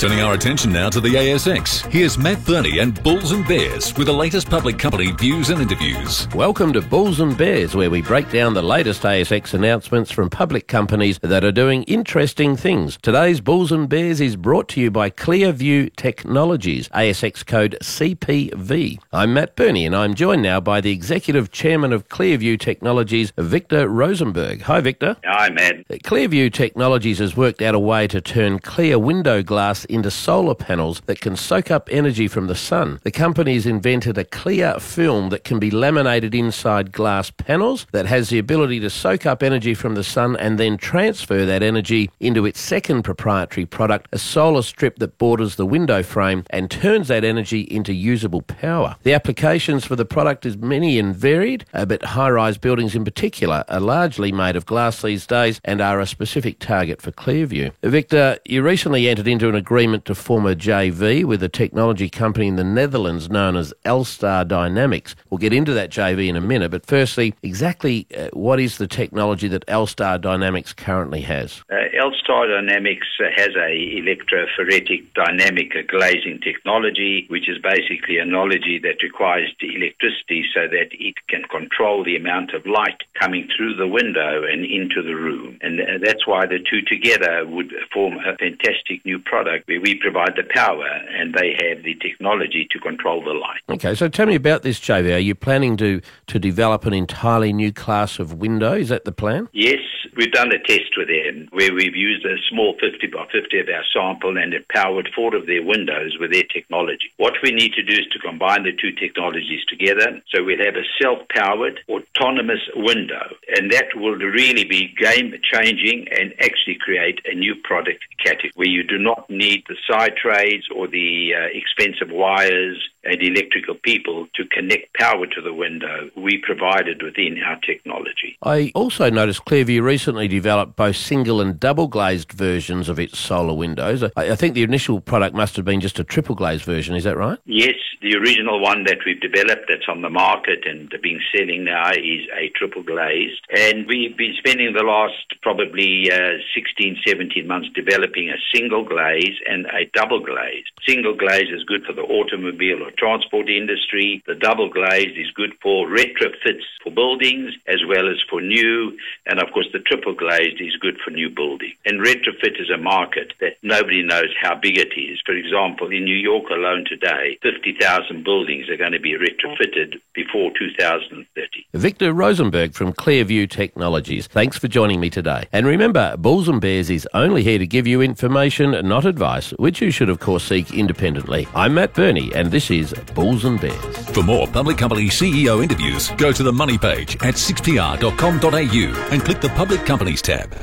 Turning our attention now to the ASX. Here's Matt Burney and Bulls and Bears with the latest public company views and interviews. Welcome to Bulls and Bears, where we break down the latest ASX announcements from public companies that are doing interesting things. Today's Bulls and Bears is brought to you by Clearview Technologies, ASX code CPV. I'm Matt Burney and I'm joined now by the Executive Chairman of Clearview Technologies, Victor Rosenberg. Hi, Victor. Hi, Matt. Clearview Technologies has worked out a way to turn clear window glass into solar panels that can soak up energy from the sun. The company's invented a clear film that can be laminated inside glass panels that has the ability to soak up energy from the sun and then transfer that energy into its second proprietary product, a solar strip that borders the window frame and turns that energy into usable power. The applications for the product is many and varied, but high-rise buildings in particular are largely made of glass these days and are a specific target for Clearview. Victor, you recently entered into an agreement to form a JV with a technology company in the Netherlands known as L-Star Dynamics. We'll get into that JV in a minute, but firstly, exactly what is the technology that L-Star Dynamics currently has? L-Star Dynamics has a electrophoretic dynamic glazing technology, which is basically a technology that requires the electricity so that it can control the amount of light coming through the window and into the room. And that's why the two together would form a fantastic new product where we provide the power and they have the technology to control the light. Okay, so tell me about this, JV. Are you planning to develop an entirely new class of window? Is that the plan? Yes, we've done a test with them where we've used a small 50 by 50 of our sample and it powered 4 of their windows with their technology. What we need to do is to combine the two technologies together so we'll have a self-powered autonomous window, and that will really be game-changing and actually create a new product category where you do not need the side trays or the expensive wires and electrical people to connect power to the window. We provided within our technology. I also noticed Clearview recently developed both single and double glazed versions of its solar windows. I think the initial product must have been just a triple glazed version, is that right? Yes, the original one that we've developed that's on the market and being selling now is a triple glazed. And we've been spending the last probably 16, 17 months developing a single glaze and a double glaze. Single glaze is good for the automobile or transport industry. The double glazed is good for retrofits for buildings as well as for new, and of course the triple glazed is good for new building. And retrofit is a market that nobody knows how big it is. For example, in New York alone today, 50,000 buildings are going to be retrofitted before 2030. Victor Rosenberg from Clearview Technologies. Thanks for joining me today. And remember, Bulls and Bears is only here to give you information, not advice, which you should of course seek independently. I'm Matt Burney and this is Bulls and Bears. For more public company CEO interviews, go to the Money page at 6pr.com.au and click the Public Companies tab.